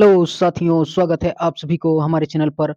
Hello साथियों, स्वागत है आप सभी को हमारे चैनल पर।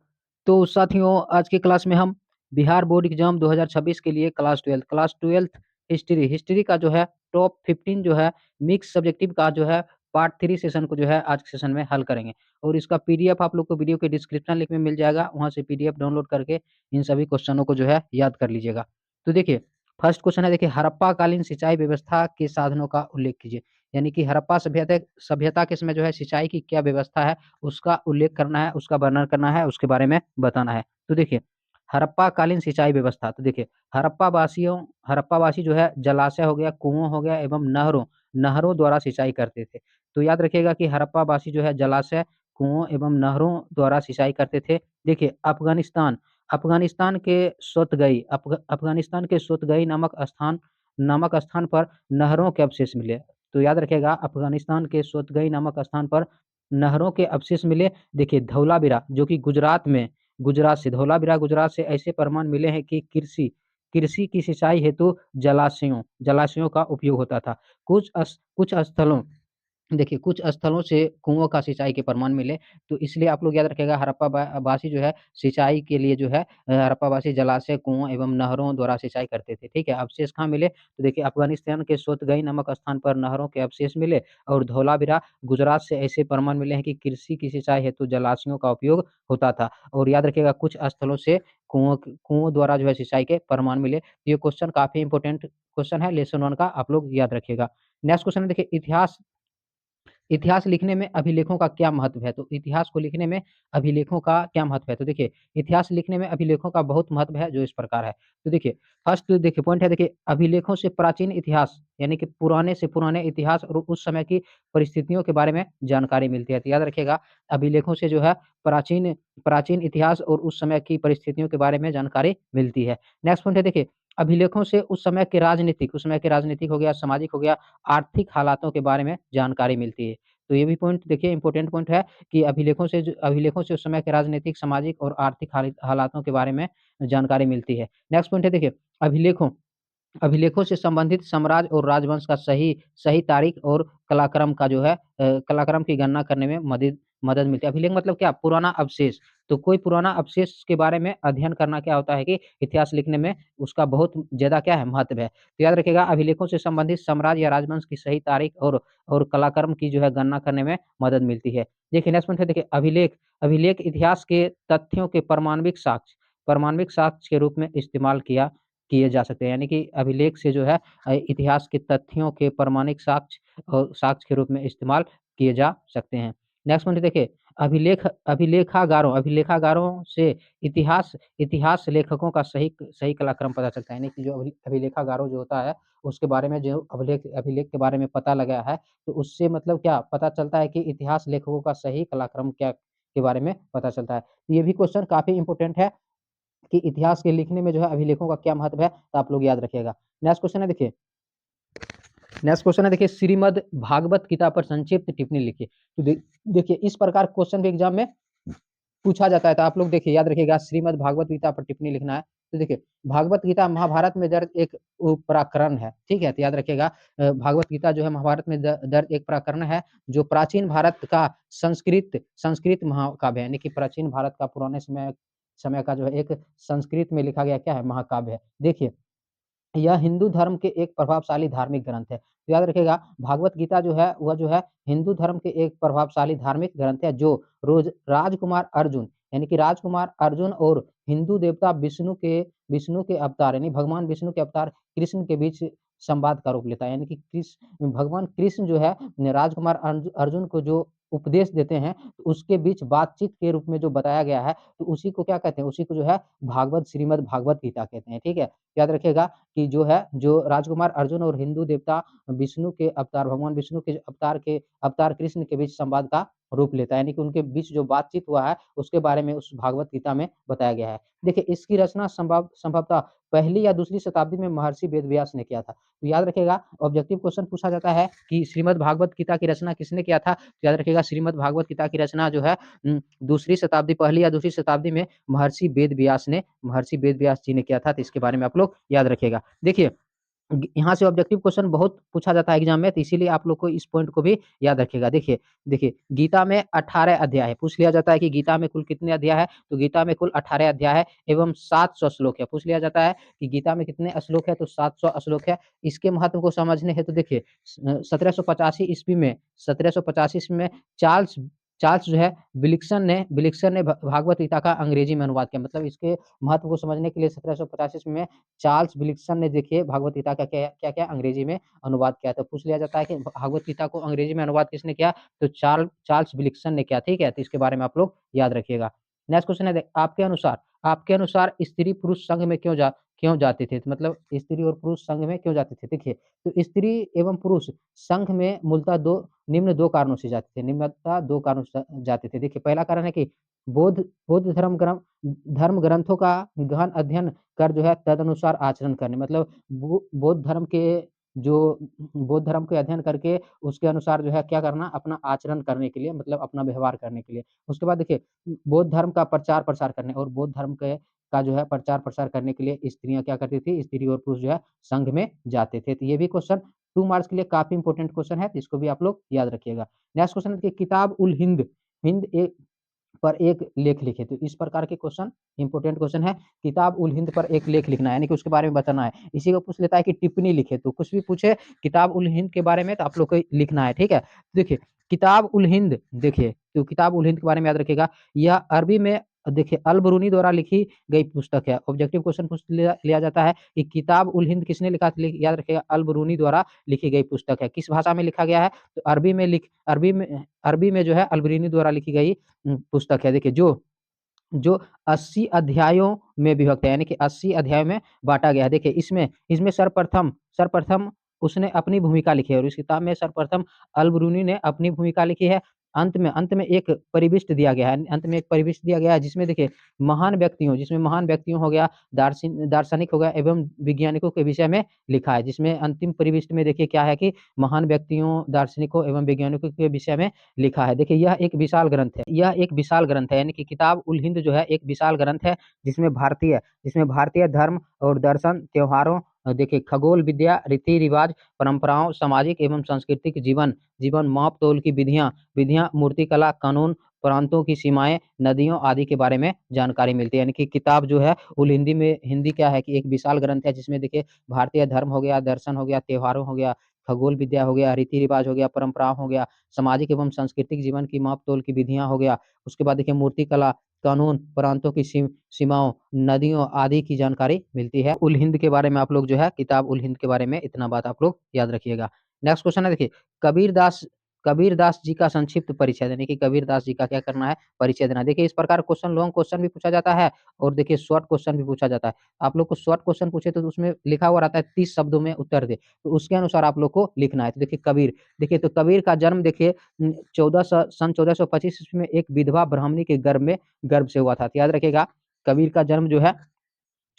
तो साथियों, आज की क्लास में हम बिहार बोर्ड एग्जाम 2026 के लिए क्लास ट्वेल्थ हिस्ट्री का जो है टॉप 15 जो है मिक्स सब्जेक्टिव का जो है पार्ट 3 सेशन को जो है आज के सेशन में हल करेंगे। और इसका पीडीएफ आप लोग को वीडियो के डिस्क्रिप्शन लिंक में मिल जाएगा, वहां से पीडीएफ डाउनलोड करके इन सभी क्वेश्चनों को जो है याद कर लीजिएगा। तो देखिए, फर्स्ट क्वेश्चन है, देखिए हड़प्पा कालीन सिंचाई व्यवस्था के साधनों का उल्लेख कीजिए। यानी कि हड़प्पा सभ्यता सभ्यता के समय जो है सिंचाई की क्या व्यवस्था है, उसका उल्लेख करना है, उसका वर्णन करना है, उसके बारे में बताना है। तो देखिए, हड़प्पा कालीन सिंचाई व्यवस्था। तो देखिए, हड़प्पा वासी जो है जलाशय हो गया, कुओं हो गया एवं नहरों नहरों द्वारा सिंचाई करते थे। तो याद रखिएगा कि हड़प्पा वासी जो है जलाशय, कुओं एवं नहरों द्वारा सिंचाई करते थे। देखिए, अफगानिस्तान अफगानिस्तान के अफगानिस्तान के सोतगई नामक स्थान पर नहरों के अवशेष मिले। तो याद रखिएगा, अफगानिस्तान के सोतगई नामक स्थान पर नहरों के अवशेष मिले। देखिए, धौलावीरा जो कि गुजरात से ऐसे प्रमाण मिले हैं कि कृषि कृषि की सिंचाई हेतु जलाशयों का उपयोग होता था। कुछ स्थलों देखिए, कुछ स्थलों से कुओं का सिंचाई के प्रमाण मिले। तो इसलिए आप लोग याद रखिएगा, वासी जो है सिंचाई के लिए जो है हड़प्पा वासी जलाशय, कुओं एवं नहरों द्वारा सिंचाई करते थे। ठीक है, अवशेष कहाँ मिले? तो देखिए, अफगानिस्तान के सोतगई नामक स्थान पर नहरों के अवशेष मिले। और धौलावीरा गुजरात से ऐसे प्रमाण मिले हैं कि कृषि की सिंचाई हेतु जलाशयों का उपयोग होता था। और याद रखिएगा, कुछ स्थलों से कुओं द्वारा जो है सिंचाई के प्रमाण मिले। तो ये क्वेश्चन काफी इंपॉर्टेंट क्वेश्चन है, लेसन 1 का, आप लोग याद रखिएगा। नेक्स्ट क्वेश्चन है, देखिए इतिहास लिखने में अभिलेखों का क्या महत्व है? तो इतिहास को लिखने में अभिलेखों का क्या महत्व है? तो देखिए, इतिहास लिखने में अभिलेखों का बहुत महत्व है, जो इस प्रकार है। तो देखिए, फर्स्ट देखिए पॉइंट है, देखिए अभिलेखों से प्राचीन इतिहास यानी कि पुराने से पुराने इतिहास और उस समय की परिस्थितियों के बारे में जानकारी मिलती है। तो याद रखिएगा, अभिलेखों से जो है प्राचीन प्राचीन इतिहास और उस समय की परिस्थितियों के बारे में जानकारी मिलती है। नेक्स्ट पॉइंट है, देखिए अभिलेखों से उस समय के राजनीतिक हो गया, सामाजिक हो गया, आर्थिक हालातों के बारे में जानकारी मिलती है। तो ये भी पॉइंट देखिए इंपॉर्टेंट पॉइंट है कि अभिलेखों से उस समय के राजनीतिक, सामाजिक और आर्थिक हालातों के बारे में जानकारी मिलती है। नेक्स्ट पॉइंट है, देखिए अभिलेखों अभिलेखों से संबंधित साम्राज्य और राजवंश का सही सही तारीख और कलाक्रम की गणना करने में मदद मदद मिलती है। अभिलेख मतलब क्या? पुराना अवशेष। तो कोई पुराना अवशेष के बारे में अध्ययन करना क्या होता है कि इतिहास लिखने में उसका बहुत ज्यादा क्या है, महत्व है। तो याद रखिएगा, अभिलेखों से संबंधित साम्राज्य या राजवंश की सही तारीख और कलाक्रम की जो है गणना करने में मदद मिलती है। देखिए नेक्स्ट पॉइंट है, देखिए अभिलेख अभिलेख इतिहास के तथ्यों के प्रामाणिक साक्ष्य के रूप में इस्तेमाल किए जा सकते हैं। यानी कि अभिलेख से जो है इतिहास के तथ्यों के प्रामाणिक साक्ष्य के रूप में इस्तेमाल किए जा सकते हैं। नेक्स्ट पॉइंट देखिए, अभिलेखागारों से इतिहास इतिहास लेखकों का सही सही कलाक्रम पता चलता है। यानी कि जो अभिलेखागारों जो होता है, उसके बारे में जो अभिलेख अभिलेख के बारे में पता लगा है, तो उससे मतलब क्या पता चलता है कि इतिहास लेखकों का सही कलाक्रम क्या के बारे में पता चलता है। तो ये भी क्वेश्चन काफी इंपॉर्टेंट है कि इतिहास के लिखने में जो है अभिलेखों का क्या महत्व है, तो आप लोग याद रखिएगा। नेक्स्ट क्वेश्चन है, देखिए श्रीमद् भागवत गीता पर संक्षिप्त टिप्पणी लिखिए। तो देखिए, इस प्रकार क्वेश्चन भी एग्जाम में पूछा जाता है। तो आप लोग देखिए याद रखिएगा, श्रीमद् भागवत गीता पर टिप्पणी लिखना है। तो देखिए, भागवत गीता महाभारत में दर्ज एक प्रकरण है। ठीक है, तो याद रखिएगा, भागवत गीता जो है महाभारत में दर्ज एक प्रकरण है, जो प्राचीन भारत का संस्कृत संस्कृत महाकाव्य है। यानी कि प्राचीन भारत का पुराने समय समय का जो है एक संस्कृत में लिखा गया क्या है, महाकाव्य है। देखिए, यह हिंदू धर्म के एक प्रभावशाली धार्मिक ग्रंथ है। तो याद रखिएगा, भागवत गीता जो है वह जो है हिंदू धर्म के एक प्रभावशाली धार्मिक ग्रंथ है, जो रोज राजकुमार अर्जुन यानी कि राजकुमार अर्जुन और हिंदू देवता विष्णु के अवतार यानी भगवान विष्णु के अवतार कृष्ण के बीच संवाद का रूप लेता है। यानी कि भगवान कृष्ण जो है राजकुमार अर्जुन को जो उपदेश देते हैं, तो उसके बीच बातचीत के रूप में जो बताया गया है, तो उसी को क्या कहते हैं, उसी को जो है श्रीमद् भागवत गीता कहते हैं। ठीक है, याद रखिएगा कि जो राजकुमार अर्जुन और हिंदू देवता विष्णु के अवतार भगवान विष्णु के अवतार कृष्ण के बीच संवाद का रूप लेता है। यानी कि उनके बीच जो बातचीत हुआ है, उसके बारे में उस भागवत गीता में बताया गया है। देखिए, इसकी रचना संभवतः पहली या दूसरी शताब्दी में महर्षि वेदव्यास ने किया था। तो याद रखिएगा, ऑब्जेक्टिव क्वेश्चन पूछा जाता है कि श्रीमद् भागवत गीता की रचना किसने किया था। तो याद रखिएगा, श्रीमद् भागवत गीता की रचना जो है पहली या दूसरी शताब्दी में महर्षि वेदव्यास जी ने किया था। तो इसके बारे में आप लोग याद रखिएगा। देखिए, यहाँ से ऑब्जेक्टिव क्वेश्चन बहुत पूछा जाता है एग्जाम में, तो इसीलिए आप लोग को इस पॉइंट को भी याद रखिएगा। देखिए देखिए गीता में 18 अध्याय है, पूछ लिया जाता है कि गीता में कुल कितने अध्याय है, तो गीता में कुल 18 अध्याय है एवं 700 श्लोक है। पूछ लिया जाता है कि गीता में कितने श्लोक है, तो 700 श्लोक है। इसके महत्व को समझने हेतु देखिए 1785 ईस्वी में चार्ल्स चार्ल्स जो है विलिक्सन ने भागवत गीता का अंग्रेजी में अनुवाद किया। मतलब इसके महत्व को समझने के लिए 1785 ईस्वी में चार्ल्स विल्सन ने देखिए भागवत गीता का क्या अंग्रेजी में अनुवाद किया। तो पूछ लिया जाता है कि भागवत गीता को अंग्रेजी में अनुवाद किसने किया, तो चार्ल्स विल्सन ने किया। ठीक है, तो इसके बारे में आप लोग याद रखिएगा। नेक्स्ट क्वेश्चन है, आपके अनुसार स्त्री पुरुष संघ में क्यों जाते थे, तो मतलब स्त्री और पुरुष संघ में क्यों जाते थे। देखिए तो स्त्री एवं पुरुष संघ में मूलतः दो कारणों से जाते थे, निम्नतः दो कारणों से जाते थे। देखिए पहला कारण है कि बौद्ध बौद्ध धर्म ग्रंथों का गहन अध्ययन कर जो है तदनुसार आचरण करने, मतलब जो बौद्ध धर्म के अध्ययन करके उसके अनुसार जो है क्या करना, अपना आचरण करने के लिए, मतलब अपना व्यवहार करने के लिए। उसके बाद देखिए बौद्ध धर्म का प्रचार प्रसार करने, और बौद्ध धर्म के का जो है प्रचार प्रसार करने के लिए स्त्रियां क्या करती थी, स्त्री और पुरुष जो है संघ में जाते थे। तो ये भी क्वेश्चन 2 मार्क्स के लिए काफी इंपॉर्टेंट क्वेश्चन है, तो इसको भी आप लोग याद रखिएगा। नेक्स्ट क्वेश्चन है कि किताब उल हिंद हिंद एक पर एक लेख लिखे, तो इस प्रकार के क्वेश्चन इंपॉर्टेंट क्वेश्चन है। किताब उल हिंद पर एक लेख लिखना है, यानी कि उसके बारे में बताना है। इसी को पूछ लेता है कि टिप्पणी लिखे, तो कुछ भी पूछे किताब उल हिंद के बारे में तो आप लोग को लिखना है। ठीक है, देखिए किताब उल हिंद, देखिए तो किताब उल हिंद के बारे में याद रखिएगा। यह अरबी में देखिए अल बरूनी द्वारा लिखी गई पुस्तक है। ऑब्जेक्टिव क्वेश्चन पूछ लिया जाता है कि किताब उल हिंद किसने लिखा, याद रखिएगा अल बरूनी द्वारा लिखी गई पुस्तक है। किस भाषा में लिखा गया है, तो अरबी में जो है अलबरूनी द्वारा लिखी गई पुस्तक है। देखिए जो जो 80 अध्यायों में विभक्त है, यानी कि 80 अध्यायों में बांटा गया है। देखिए इसमें इसमें सर्वप्रथम उसने अपनी भूमिका लिखी है, और इस किताब में सर्वप्रथम अलबरूनी ने अपनी भूमिका लिखी है। अंत में एक परिविष्ट दिया गया है, अंत में एक परिविष्ट दिया गया है जिसमें देखिए जिसमें महान व्यक्तियों हो गया, दार्शनिक हो गया एवं वैज्ञानिकों के विषय में लिखा है। जिसमें अंतिम परिविष्ट में देखिए क्या है कि महान व्यक्तियों, दार्शनिकों एवं वैज्ञानिकों के विषय में लिखा है। देखिए यह एक विशाल ग्रंथ है, यानी कि किताब उल हिंद जो है एक विशाल ग्रंथ है, जिसमें भारतीय धर्म और दर्शन, त्योहारों, देखिए खगोल विद्या, रीति रिवाज, परंपराओं, सामाजिक एवं सांस्कृतिक जीवन जीवन माप तोल की विधियां, मूर्तिकला, कानून, प्रांतों की सीमाएं, नदियों आदि के बारे में जानकारी मिलती है। यानी कि किताब जो है उल हिंदी में, हिंदी क्या है कि एक विशाल ग्रंथ है, जिसमें देखिए भारतीय धर्म हो गया, दर्शन हो गया, त्योहारों हो गया, खगोल विद्या हो गया, रीति रिवाज हो गया, परंपराओं हो गया, सामाजिक एवं सांस्कृतिक जीवन की माप तोल की विधियां हो गया। उसके बाद देखिए मूर्ति कला, कानून, प्रांतों की सीमाओं, नदियों आदि की जानकारी मिलती है। उल हिंद के बारे में आप लोग जो है किताब उल हिंद के बारे में इतना बात आप लोग याद रखिएगा। नेक्स्ट क्वेश्चन है, देखिए कबीरदास कबीरदास जी का संक्षिप्त परिचय, यानी कि कबीरदास जी का क्या करना है, परिचय देना। देखिए इस प्रकार क्वेश्चन लॉन्ग क्वेश्चन भी पूछा जाता है, और देखिए शॉर्ट क्वेश्चन भी पूछा जाता है। आप लोग को शॉर्ट क्वेश्चन पूछे तो उसमें लिखा हुआ रहता है 30 शब्दों में उत्तर दे, तो उसके अनुसार आप लोग को लिखना है। तो देखिए कबीर, देखिए तो कबीर का जन्म देखिए 1425 ईस्वी में एक विधवा ब्राह्मणी के गर्भ से हुआ था। तो याद रखिएगा कबीर का जन्म जो है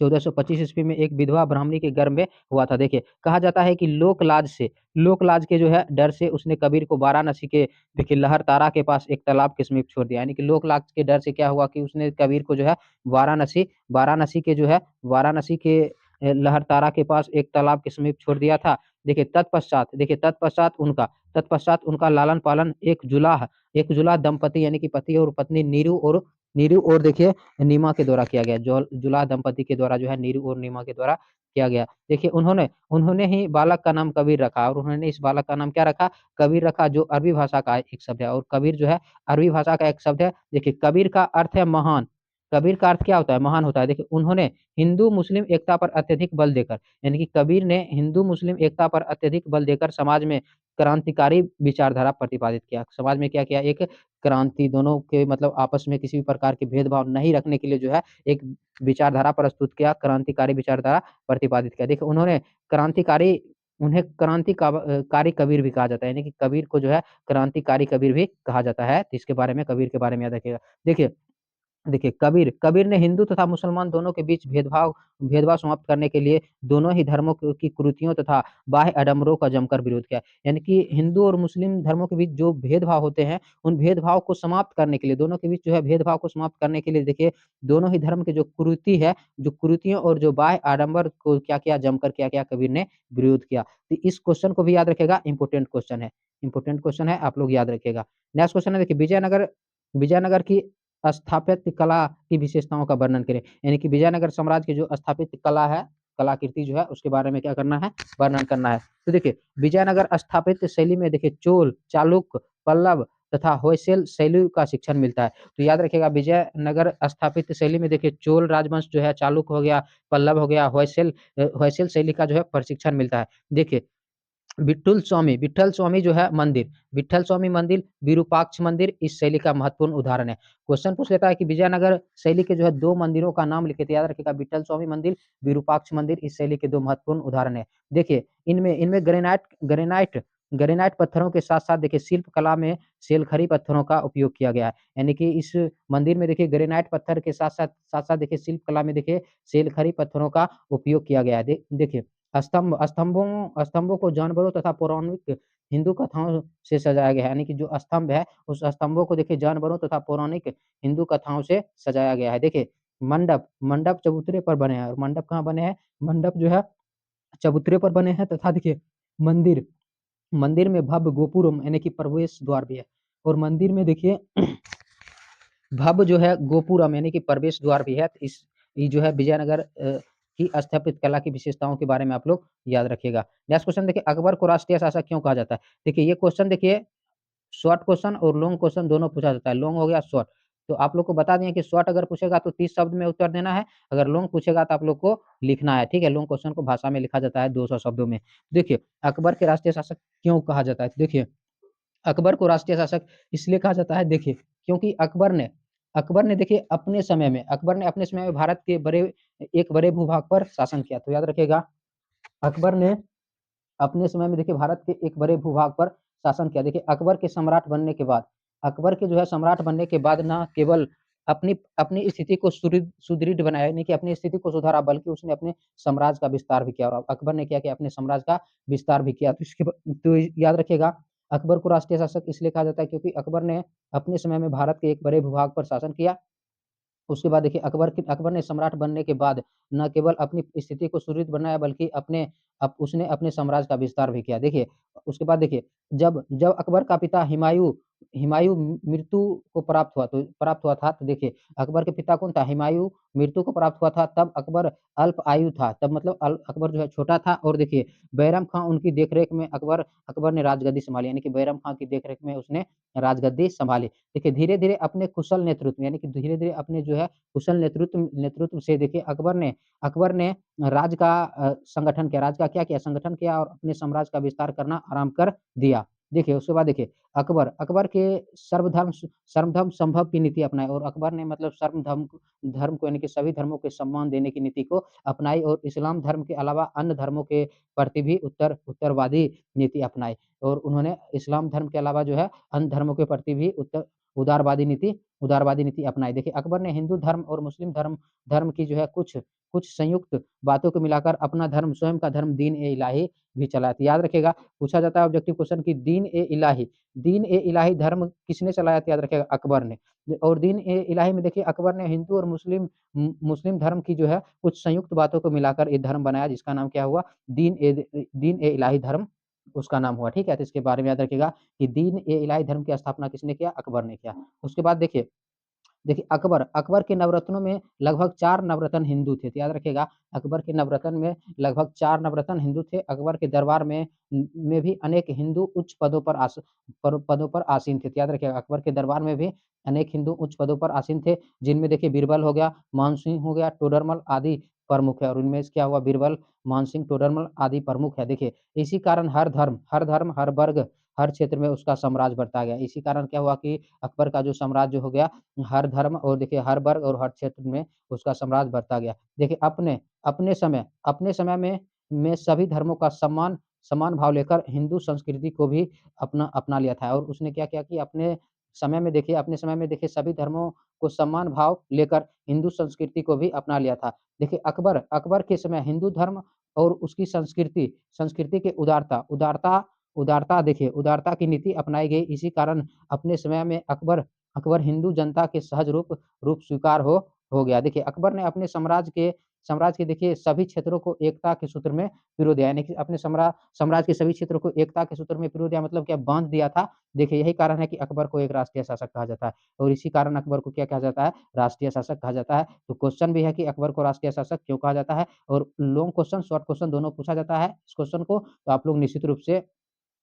1425 ईस्वी में एक विधवा ब्राह्मणी के गर्भ में हुआ था। देखिए कहा जाता है कि लोक लाज के जो है डर से उसने कबीर को वाराणसी के, देखिए लहरतारा के पास एक तालाब के समीप छोड़ दिया। यानी कि लोक लाज के डर से क्या हुआ कि उसने कबीर को जो है वाराणसी वाराणसी के लहरतारा के पास एक तालाब के समीप छोड़ दिया था। देखिए तत्पश्चात उनका लालन पालन एक जुलाह दंपति, यानी कि पति और पत्नी नीरू और देखिए नीमा के द्वारा किया गया। जुलाह दंपति के द्वारा जो है नीरू और नीमा के द्वारा किया गया। देखिए उन्होंने उन्होंने ही बालक का नाम कबीर रखा, और उन्होंने इस बालक का नाम क्या रखा, कबीर रखा, जो अरबी भाषा का एक शब्द है। और कबीर जो है अरबी भाषा का एक शब्द है। देखिए कबीर का अर्थ है महान, कबीर का अर्थ क्या होता है, महान होता है। देखिए उन्होंने हिंदू मुस्लिम एकता पर अत्यधिक बल देकर, यानी कि कबीर ने हिंदू मुस्लिम एकता पर अत्यधिक बल देकर समाज में क्रांतिकारी विचारधारा प्रतिपादित किया। समाज में क्या किया, एक क्रांति, दोनों के मतलब आपस में किसी भी प्रकार के भेदभाव नहीं रखने के लिए जो है एक विचारधारा प्रस्तुत किया, क्रांतिकारी विचारधारा प्रतिपादित किया। देखिए उन्हें कारी कबीर भी कहा जाता है, यानी कि कबीर को जो है क्रांतिकारी कबीर भी कहा जाता है। तो इसके बारे में, कबीर के बारे में याद रखिएगा। देखिए देखिए कबीर कबीर ने हिंदू तथा मुसलमान दोनों के बीच भेदभाव भेदभाव समाप्त करने के लिए दोनों ही धर्मों की कुरीतियों तथा बाह्य आडंबरों का जमकर विरोध किया। यानी कि हिंदू और मुस्लिम धर्मों के बीच जो भेदभाव होते हैं, उन भेदभाव को समाप्त करने के लिए, दोनों के बीच जो है भेदभाव को समाप्त करने के लिए देखिए, दोनों ही धर्म के जो कुरीति है, जो कुरीतियों और जो बाह्य आडंबर को क्या किया, जमकर क्या किया, कबीर ने विरोध किया। तो इस क्वेश्चन को भी याद रखिएगा, इंपॉर्टेंट क्वेश्चन है। इंपॉर्टेंट क्वेश्चन है, आप लोग याद रखिएगा। नेक्स्ट क्वेश्चन है देखिए, विजयनगर की स्थापत्य कला की विशेषताओं का वर्णन करें। यानी कि विजयनगर साम्राज्य की जो स्थापत्य कला है, कलाकृति जो है, उसके बारे में क्या करना है, वर्णन करना है। तो देखिए विजयनगर स्थापत्य शैली में देखिए चोल, चालुक्य, पल्लव तथा होयसल शैली का शिक्षण मिलता है। तो याद रखिएगा विजयनगर स्थापत्य शैली में देखिए चोल राजवंश जो है, चालुक्य हो गया, पल्लव हो गया, होयसल शैली का जो है प्रशिक्षण मिलता है। देखिए विट्ठल स्वामी जो है मंदिर, विट्ठल स्वामी मंदिर, विरूपाक्ष मंदिर इस शैली का महत्वपूर्ण उदाहरण है। क्वेश्चन पूछ लेता है कि विजयनगर शैली के जो है 2 मंदिरों का नाम लिखे, तो याद रखिएगा विट्ठल स्वामी मंदिर, विरूपाक्ष मंदिर इस शैली के 2 महत्वपूर्ण उदाहरण है। देखिए इनमें इनमें ग्रेनाइट पत्थरों के साथ-साथ देखिए शिल्प कला में सेलखड़ी पत्थरों का उपयोग किया गया है। यानी कि इस मंदिर में देखिए ग्रेनाइट पत्थर के साथ-साथ देखिए शिल्प कला में देखिए सेलखड़ी पत्थरों का उपयोग किया गया है। देखिए स्तंभों को जानवरों तथा पौराणिक हिंदू कथाओं से सजाया गया है। यानी कि जो स्तंभ है, उस स्तंभों को देखिए जानवरों तथा पौराणिक हिंदू कथाओं से सजाया गया है। देखिए मंडप चबूतरे पर बने हैं, और मंडप कहाँ बने हैं? मंडप जो है चबूतरे पर बने हैं, तथा देखिए मंदिर मंदिर में भव्य गोपुरम यानी कि प्रवेश द्वार भी है। और मंदिर में देखिए भव्य जो है गोपुरम यानी कि प्रवेश द्वार भी है। तो इस ये जो है विजयनगर की स्थापित कला की विशेषताओं के बारे में आप लोग याद रखिएगा। नेक्स्ट क्वेश्चन देखिए, अकबर को राष्ट्रीय शासक क्यों कहा जाता है? देखिए ये क्वेश्चन देखिए शॉर्ट क्वेश्चन और लॉन्ग क्वेश्चन दोनों पूछा जाता है। लॉन्ग हो गया, शॉर्ट। तो आप लोग को बता दें कि शॉर्ट अगर पूछेगा तो 30 शब्द में उत्तर देना है, अगर लॉन्ग पूछेगा तो आप लोग को लिखना है, ठीक है? लॉन्ग क्वेश्चन को भाषा में लिखा जाता है 200 शब्दों में। देखिए अकबर के राष्ट्रीय शासक क्यों कहा जाता है? तो देखिए अकबर को राष्ट्रीय शासक इसलिए कहा जाता है, देखिए क्योंकि अकबर ने देखिए अपने समय में भारत के एक बड़े भूभाग पर शासन किया। तो याद रखिएगा अकबर ने अपने समय में देखिए भारत के एक बड़े भूभाग पर शासन किया। देखिए अकबर के जो है सम्राट बनने के बाद ना केवल अपनी अपनी स्थिति को सुदृढ़ बनाया, यानी कि अपनी स्थिति को सुधारा, बल्कि उसने अपने साम्राज्य का विस्तार भी किया। और अकबर ने क्या किया? अपने साम्राज्य का विस्तार भी किया। तो याद रखिएगा अकबर को राष्ट्रीय शासक इसलिए कहा जाता है क्योंकि अकबर ने अपने समय में भारत के एक बड़े भूभाग पर शासन किया। उसके बाद देखिए अकबर ने सम्राट बनने के बाद न केवल अपनी स्थिति को सुदृढ़ बनाया, बल्कि उसने अपने साम्राज्य का विस्तार भी किया। देखिए उसके बाद देखिए जब जब अकबर का पिता हुमायूँ हुमायूँ मृत्यु को प्राप्त हुआ था, तो देखिए अकबर के पिता कौन था? हुमायूँ मृत्यु को प्राप्त हुआ था, तब अकबर अल्प आयु था, तब मतलब अकबर जो है छोटा था। और देखिए बैरम खां उनकी देखरेख में अकबर ने राजगद्दी संभाली, यानी कि बैरम खां की देखरेख में उसने राजगद्दी संभाली। देखिए धीरे-धीरे अपने कुशल नेतृत्व, यानी कि धीरे-धीरे अपने जो है कुशल नेतृत्व से देखिए अकबर ने राज्य का संगठन किया। राज्य का क्या किया? संगठन किया, और अपने साम्राज्य का विस्तार करना आरंभ कर दिया। देखिए उसके बाद देखिए अकबर के सर्वधर्म संभव की नीति अपनाई, और अकबर ने मतलब धर्म को यानी कि सभी धर्मों के सम्मान देने की नीति को अपनाई, और इस्लाम धर्म के अलावा अन्य धर्मों के प्रति भी उत्तरवादी नीति अपनाई। और उन्होंने इस्लाम धर्म के अलावा जो है अन्य धर्मों के प्रति भी उदारवादी नीति उदारवादी नीति अपनाई। देखिए अकबर ने हिंदू धर्म और मुस्लिम धर्म धर्म की जो है कुछ कुछ संयुक्त बातों को मिलाकर अपना धर्म, स्वयं का धर्म दीन ए इलाही भी चलाया। तो याद रखिएगा पूछा जाता है ऑब्जेक्टिव क्वेश्चन कि दीन ए इलाही धर्म किसने चलाया? तो याद रखिएगा अकबर ने। और दीन ए इलाही में देखिए अकबर ने हिंदू और मुस्लिम धर्म की जो है कुछ संयुक्त बातों को मिलाकर एक धर्म बनाया, जिसका नाम क्या हुआ? दीन ए इलाही धर्म उसका नाम हुआ, ठीक है? तो इसके बारे में याद रखिएगा कि दीन ए इलाही धर्म की स्थापना किसने किया? अकबर ने किया। उसके बाद देखिए अकबर के नवरत्नों में लगभग 4 नवरत्न हिंदू थे। तो याद रखिएगा अकबर के नवरत्न में लगभग 4 नवरत्न हिंदू थे। अकबर के दरबार में भी अनेक हिंदू उच्च पदों पर आसीन थे। तो याद रखिएगा अकबर के दरबार में भी अनेक हिंदू उच्च पदों पर आसीन थे, जिनमें देखिए बीरबल हो गया, मानसिंह हो गया, टोडरमल आदि प्रमुख है। और उनमें से क्या हुआ? बीरबल, मानसिंह, टोडरमल आदि प्रमुख है। देखिए इसी कारण हर वर्ग, हर क्षेत्र में उसका साम्राज्य बढ़ता गया। इसी कारण क्या हुआ कि अकबर का जो साम्राज्य हो गया, हर धर्म और देखिए हर वर्ग और हर क्षेत्र में उसका साम्राज्य बढ़ता गया। देखिए अपने समय में सभी धर्मों का समान भाव लेकर हिंदू संस्कृति को भी अपना अपना लिया था। और उसने क्या किया कि अपने समय में देखिए अपने समय में देखिए सभी धर्मों को सम्मान भाव लेकर हिंदू संस्कृति को भी अपना लिया था। देखिए अकबर के समय हिंदू धर्म और उसकी संस्कृति के उदारता देखिए उदारता की नीति अपनाई गई। इसी कारण अपने समय में अकबर हिंदू जनता के सहज रूप स्वीकार हो गया। देखिए अकबर ने अपने साम्राज्य के देखिए सभी क्षेत्रों को एकता के सूत्र में पिरो दिया, यानी कि अपने साम्राज्य के सभी क्षेत्रों को एकता के सूत्र में पिरो दिया, मतलब क्या बांध दिया था। देखिए यही कारण है कि अकबर को एक राष्ट्रीय शासक कहा जाता है और इसी कारण अकबर को क्या कहा जाता है, राष्ट्रीय शासक कहा जाता है। तो क्वेश्चन भी है कि अकबर को राष्ट्रीय शासक क्यों कहा जाता है, और लॉन्ग क्वेश्चन शॉर्ट क्वेश्चन दोनों पूछा जाता है इस क्वेश्चन को, तो आप लोग निश्चित रूप से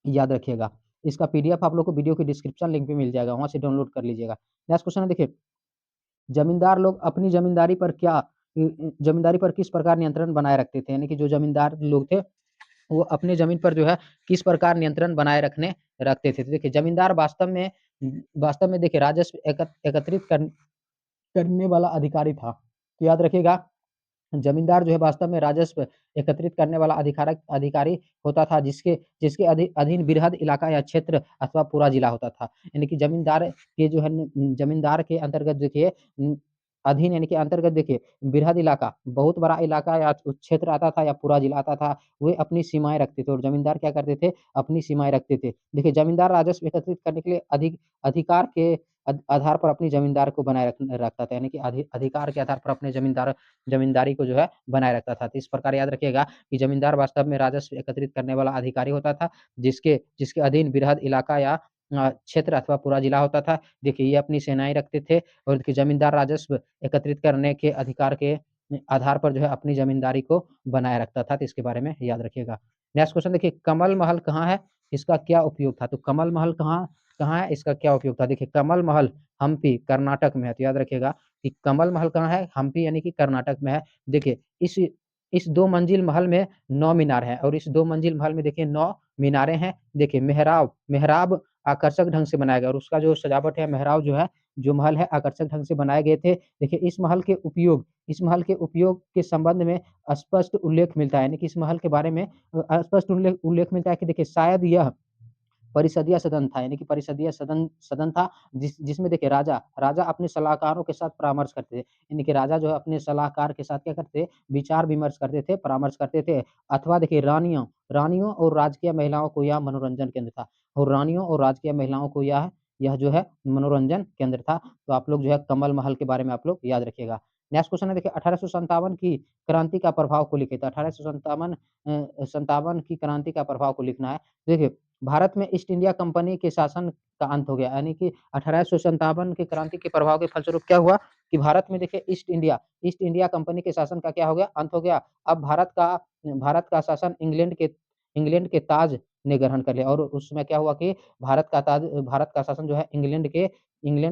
याद रखिएगा। इसका पीडीएफ आप लोग को वीडियो की डिस्क्रिप्शन लिंक पे मिल जाएगा, वहां से डाउनलोड कर लीजिएगा। नेक्स्ट क्वेश्चन है देखिए, जमींदार लोग अपनी जमींदारी पर किस प्रकार नियंत्रण बनाए रखते थे, यानी कि जो जमींदार लोग थे वो अपने जमीन पर जो है किस प्रकार नियंत्रण बनाए रखते थे। तो देखिए जमींदार वास्तव में देखिए राजस्व एकत्रित करने वाला अधिकारी था। तो याद रखिएगा जमींदार जो है वास्तव में राजस्व एकत्रित करने वाला अधिकारी होता था, जिसके जिसके अधीन बृहद इलाका या क्षेत्र अथवा पूरा जिला होता था। यानी कि जमींदार के अंतर्गत देखिए अधीन यानी कि अंतर्गत देखिए बृहद इलाका, बहुत बड़ा इलाका या क्षेत्र आता था या पूरा जिला आता था, वे अपनी सीमाएं रखते थे और जमींदार क्या करते थे, अपनी सीमाएं रखते थे। देखिए जमींदार राजस्व एकत्रित करने के लिए अधिकार के आधार पर अपनी जमींदार को बनाए रखता था, यानी कि अधिकार के आधार पर अपने जमींदारी को जो है बनाए रखता था। तो इस प्रकार याद रखिएगा कि जमींदार वास्तव में राजस्व एकत्रित करने वाला अधिकारी होता था, जिसके जिसके अधीन बृहद इलाका या क्षेत्र अथवा पूरा जिला होता था। देखिए ये अपनी सेनाएं रखते थे और देखिए जमींदार राजस्व एकत्रित करने के अधिकार के आधार पर जो है अपनी जमींदारी को बनाए रखता था। तो इसके बारे में याद रखिएगा। नेक्स्ट क्वेश्चन देखिए, कमल महल कहाँ है, इसका क्या उपयोग था। तो कमल महल कहाँ कहाँ है, इसका क्या उपयोग था। देखिए कमल महल हम्पी कर्नाटक में है। तो याद रखिएगा कि कमल महल कहाँ है, हम्पी यानी कि कर्नाटक में है। देखिए इस 2 मंजिल महल में 9 मीनार हैं और इस 2 मंजिल महल में देखिए 9 मीनारें हैं। देखिए मेहराब आकर्षक ढंग से बनाया गया और उसका जो सजावट है, मेहराब जो है, जो महल है आकर्षक ढंग से बनाए गए थे। देखिए इस महल के उपयोग के संबंध में स्पष्ट उल्लेख मिलता है, यानी कि इस महल के बारे में स्पष्ट उल्लेख मिलता है कि देखिए शायद यह परिषदीय सदन था, यानी कि परिषदीय सदन था, जिसमें देखिए राजा अपने सलाहकारों के साथ परामर्श करते थे। यानी कि राजा जो है अपने सलाहकार के साथ क्या करते थे, विचार विमर्श करते थे, परामर्श करते थे। अथवा देखिए रानियों रानियों और राजकीय महिलाओं को यह मनोरंजन केंद्र था, और रानियों और राजकीय महिलाओं को यह जो है मनोरंजन केंद्र था। तो आप लोग जो है कमल महल के बारे में आप लोग याद रखिएगा। नेक्स्ट क्वेश्चन है देखिए, 1857 की क्रांति का प्रभाव को लिखिए। तो 1857 की क्रांति का प्रभाव को लिखना है। देखिए भारत में ईस्ट इंडिया कंपनी के शासन का अंत हो गया, यानी कि 1857 की क्रांति के प्रभाव के फलस्वरूप क्या हुआ कि भारत में देखिए ईस्ट इंडिया कंपनी के शासन का क्या हो गया, अंत हो गया। अब भारत का शासन इंग्लैंड के ताज ने ग्रहण कर लिया और उस समय क्या हुआ कि भारत का शासन जो है इंग्लैंड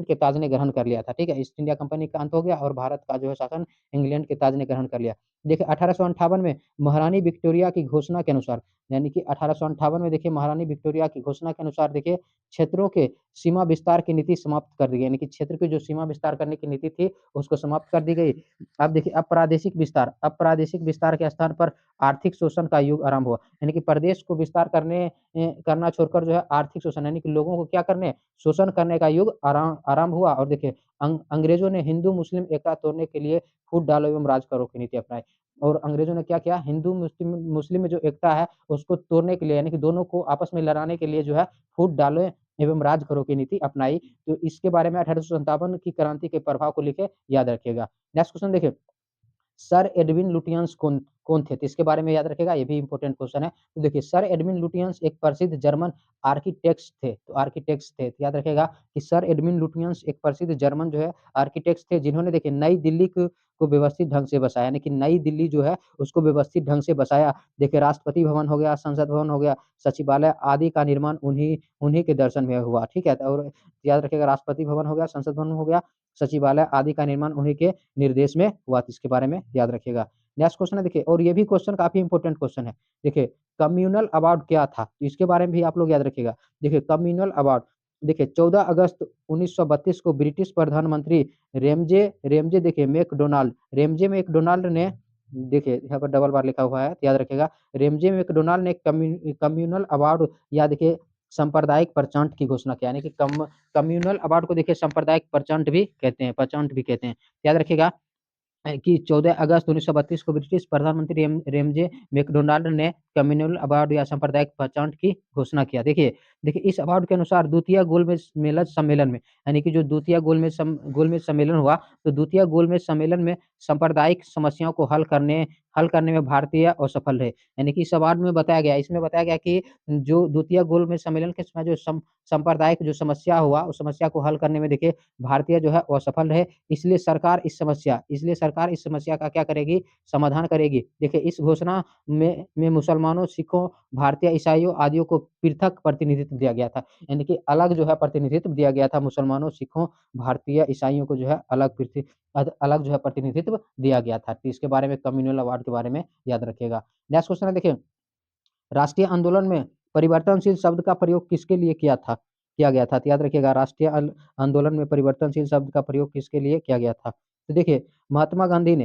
के ताज ने ग्रहण कर लिया था। ठीक है, ईस्ट इंडिया कंपनी का अंत हो गया और भारत का जो है शासन इंग्लैंड के ताज ने ग्रहण कर लिया। देखिए 1858 में महारानी विक्टोरिया की घोषणा के अनुसार, यानी कि 1858 में देखिए महारानी विक्टोरिया की घोषणा के अनुसार देखिए क्षेत्रों के सीमा विस्तार की नीति समाप्त कर दी गई, यानी कि क्षेत्र की जो सीमा विस्तार करने की नीति थी उसको समाप्त कर दी गई। अब देखिए अब प्रादेशिक विस्तार के स्थान पर आर्थिक शोषण का युग आरंभ हुआ, यानी कि प्रदेश को विस्तार करना छोड़कर जो है आर्थिक शोषण, यानी कि लोगों को क्या करने, शोषण करने का युग आरंभ हुआ। और देखिए अंग्रेजों ने हिंदू मुस्लिम एकता तोड़ने के लिए फूट डालो एवं राज करो की नीति अपनाई। और अंग्रेजों ने क्या किया, हिंदू मुस्लिम में जो एकता है उसको तोड़ने के लिए, यानी कि दोनों को आपस में लड़ाने के लिए जो है फूट डालो एवं राज करो की नीति अपनाई। तो इसके बारे में 1857 की क्रांति के प्रभाव को लिखे याद रखिएगा। नेक्स्ट क्वेश्चन देखिए, सर एडविन लुटियंस कौन कौन थे, तो इसके बारे में याद रखिएगा, ये भी इंपॉर्टेंट क्वेश्चन है। तो देखिए सर एडविन लुटियंस एक प्रसिद्ध जर्मन आर्किटेक्ट्स थे। तो याद रखिएगा कि सर एडविन लुटियंस एक प्रसिद्ध जर्मन जो है आर्किटेक्ट्स थे, जिन्होंने देखिए नई दिल्ली को व्यवस्थित ढंग से बसाया, यानी कि नई दिल्ली जो है उसको व्यवस्थित ढंग से बसाया। देखिए राष्ट्रपति भवन हो गया, संसद भवन हो गया, सचिवालय आदि का निर्माण उन्हीं उन्हीं के दर्शन में हुआ। ठीक है, और याद रखिएगा राष्ट्रपति भवन हो गया, संसद भवन हो गया, सचिवालय आदि का निर्माण उन्हीं के निर्देश में हुआ। तो इसके बारे में याद रखिएगा। नेक्स्ट क्वेश्चन है देखिए, और ये भी क्वेश्चन काफी इंपॉर्टेंट क्वेश्चन है। देखिए कम्युनल अवार्ड क्या था, तो इसके बारे में भी आप लोग याद रखिएगा। देखिए कम्युनल अवार्ड, देखिए 14 अगस्त 1932 को ब्रिटिश प्रधानमंत्री रेमजे देखिए मैकडोनाल्ड ने, देखिए यहाँ पर डबल बार लिखा हुआ है, तो याद रखिएगा रेमजे मैकडोनाल्ड ने कम्युनल अवार्ड या देखिए सांप्रदायिक प्रचंड की घोषणा किया, यानी कि कम्युनल अवार्ड को देखिए सांप्रदायिक प्रचंड भी कहते हैं, प्रचंड भी कहते हैं। याद रखिएगा कि 14 अगस्त 1932 को ब्रिटिश प्रधानमंत्री रेमजे मैकडोनाल्ड ने कम्युनल अवार्ड या सांप्रदायिक पहचान की घोषणा किया। देखिए देखिए इस अवार्ड के अनुसार द्वितीय गोलमेज मेलज सम्मेलन में, यानी कि जो द्वितीय गोलमेज सम्मेलन हुआ, तो द्वितीय गोलमेज सम्मेलन में सांप्रदायिक समस्याओं को हल करने में भारतीय असफल रहे। यानी कि इस अवार्ड में बताया गया, इसमें बताया गया कि जो द्वितीय गोलमेज सम्मेलन के समय जो सांप्रदायिक जो समस्या हुआ, उस समस्या को हल करने में देखिए भारतीय जो है असफल रहे। इसलिए सरकार इस समस्या का क्या करेगी, समाधान करेगी। देखिए इस घोषणा में मुसलमानों, सिखों, भारतीय ईसाइयों आदियों को पृथक प्रतिनिधित्व दिया गया था। यानी कि अलग जो है प्रतिनिधित्व दिया गया था, मुसलमानों, सिखों, भारतीय ईसाइयों को जो है अलग जो है प्रतिनिधित्व दिया गया था। तो इसके बारे में कम्युनल अवार्ड के बारे में याद रखिएगा। नेक्स्ट क्वेश्चन है देखिए, राष्ट्रीय आंदोलन में परिवर्तनशील शब्द का प्रयोग किसके लिए किया गया था? तो याद रखिएगा राष्ट्रीय आंदोलन में परिवर्तनशील शब्द का प्रयोग किसके लिए किया गया था? तो देखिए महात्मा गांधी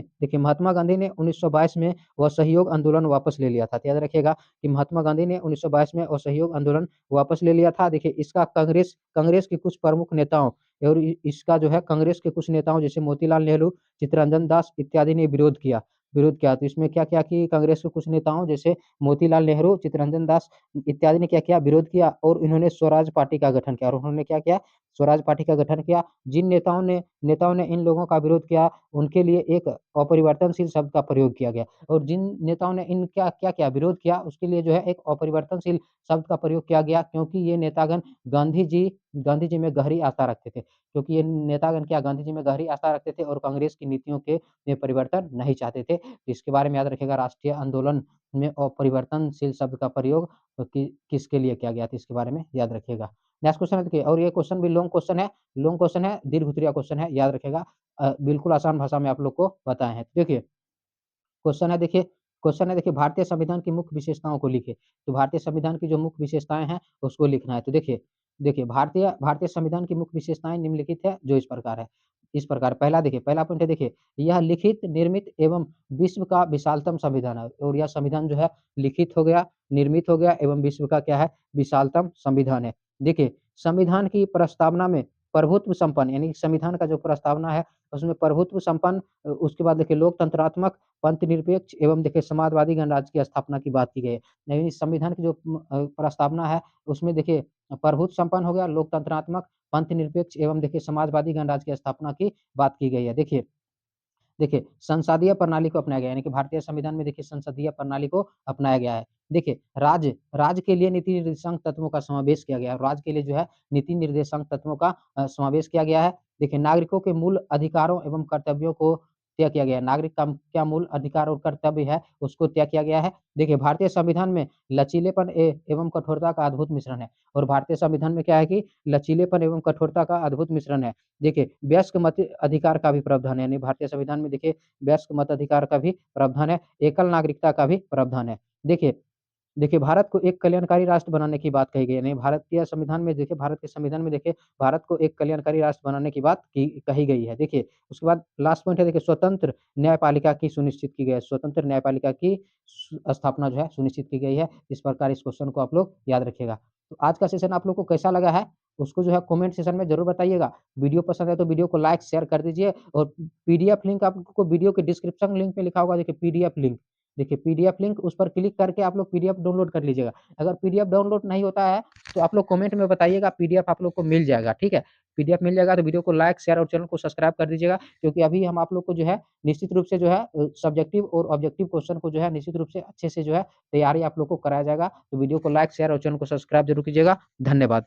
ने 1922 में असहयोग आंदोलन वापस ले लिया था। तो याद रखिएगा कि महात्मा गांधी ने 1922 में असहयोग आंदोलन वापस ले लिया था। देखिए इसका कांग्रेस कांग्रेस के कुछ प्रमुख नेताओं और इसका जो है कांग्रेस के कुछ नेताओं जैसे मोतीलाल नेहरू, चित्तरंजन दास इत्यादि ने विरोध किया। तो इसमें क्या-क्या की कांग्रेस के कुछ नेताओं जैसे मोतीलाल नेहरू, चित्तरंजन दास इत्यादि ने क्या किया, विरोध किया और इन्होंने स्वराज पार्टी का गठन किया। और उन्होंने क्या किया, स्वराज पार्टी का गठन किया। जिन नेताओं ने इन लोगों का विरोध किया, उनके लिए एक अपरिवर्तनशील शब्द का प्रयोग किया गया। और जिन नेताओं ने इन क्या किया, विरोध किया, उसके लिए जो है एक अपरिवर्तनशील शब्द का प्रयोग किया गया, क्योंकि ये नेतागण गांधी जी में गहरी आस्था रखते थे। क्योंकि ये नेतागण क्या गांधी जी में गहरी आस्था रखते थे और कांग्रेस की नीतियों के में परिवर्तन नहीं चाहते थे। तो इसके बारे में याद रखिएगा, राष्ट्रीय आंदोलन में अपरिवर्तनशील शब्द का प्रयोग किसके लिए किया गया था, इसके बारे में याद रखिएगा। नेक्स्ट क्वेश्चन है देखिए, और ये क्वेश्चन भी लॉन्ग क्वेश्चन है, दीर्घ उत्तरीय क्वेश्चन है, याद रखिएगा। बिल्कुल आसान भाषा में आप लोग को बताए हैं। देखिए क्वेश्चन है देखिए भारतीय संविधान की मुख्य विशेषताओं को लिखिए। तो भारतीय संविधान की जो मुख्य विशेषताएं हैं उसको लिखना है। तो देखिए भारतीय भारतीय संविधान की मुख्य विशेषताएं निम्नलिखित है, जो इस प्रकार पहला पॉइंट है देखिए, यह लिखित, निर्मित एवं विश्व का विशालतम संविधान है। और यह संविधान जो है लिखित हो गया, निर्मित हो गया एवं विश्व का क्या है, विशालतम संविधान है। देखिए संविधान की प्रस्तावना में प्रभुत्व संपन्न, यानी संविधान का जो प्रस्तावना है उसमें प्रभुत्व संपन्न, उसके बाद देखिए लोकतंत्रात्मक, पंथनिरपेक्ष एवं देखिए समाजवादी गणराज्य की स्थापना की बात की गई है। यानी संविधान की जो प्रस्तावना है उसमें देखिए प्रभुत्व संपन्न हो गया, लोकतंत्रात्मक, पंथनिरपेक्ष एवं देखिए समाजवादी गणराज्य की स्थापना की बात की गई है। देखिए संसदीय प्रणाली को अपनाया गया, यानी कि भारतीय संविधान में देखिए संसदीय प्रणाली को अपनाया गया है। देखिए राज्य के लिए नीति निर्देशांक तत्वों का समावेश किया गया है। राज्य के लिए जो है नीति निर्देशांक तत्वों का समावेश किया गया है। देखिए नागरिकों के मूल अधिकारों एवं कर्तव्यों को तय किया गया है। नागरिक का क्या मूल अधिकार और कर्तव्य है उसको तय किया गया है। देखिए भारतीय संविधान में लचीलेपन एवं कठोरता का अद्भुत मिश्रण है। और भारतीय संविधान में क्या है कि लचीलेपन एवं कठोरता का अद्भुत मिश्रण है। देखिए वयस्क मत अधिकार का भी प्रावधान है, यानी भारतीय संविधान में देखिए वयस्क मत अधिकार का भी प्रावधान है, एकल नागरिकता का भी प्रावधान है। देखिए देखिए भारत को एक कल्याणकारी राष्ट्र बनाने की बात कही गई है, यानी भारत के संविधान में देखिए भारत को एक कल्याणकारी राष्ट्र बनाने की बात कही गई है। देखिए उसके बाद लास्ट पॉइंट है देखिए, स्वतंत्र न्यायपालिका की सुनिश्चित की गई है। स्वतंत्र न्यायपालिका की स्थापना जो है सुनिश्चित की गई है। इस प्रकार इस क्वेश्चन को आप लोग याद रखिएगा। तो आज का सेशन आप लोग को कैसा लगा है उसको जो है कमेंट सेक्शन में जरूर बताइएगा। वीडियो पसंद है तो वीडियो को लाइक शेयर कर दीजिए। और पीडीएफ लिंक आपको वीडियो के डिस्क्रिप्शन लिंक में लिखा होगा, देखिए पीडीएफ लिंक, उस पर क्लिक करके आप लोग पीडीएफ डाउनलोड कर लीजिएगा। अगर पीडीएफ डाउनलोड नहीं होता है तो आप लोग कमेंट में बताइएगा, पीडीएफ आप लोग को मिल जाएगा, ठीक है। पीडीएफ मिल जाएगा तो वीडियो को लाइक शेयर और चैनल को सब्सक्राइब कर दीजिएगा, क्योंकि अभी हम आप लोग को जो है निश्चित रूप से जो है सब्जेक्टिव और ऑब्जेक्टिव क्वेश्चन को जो है निश्चित रूप से अच्छे से जो है तैयारी आप लोग को कराया जाएगा। तो वीडियो को लाइक शेयर और चैनल को सब्सक्राइब जरूर कीजिएगा। धन्यवाद।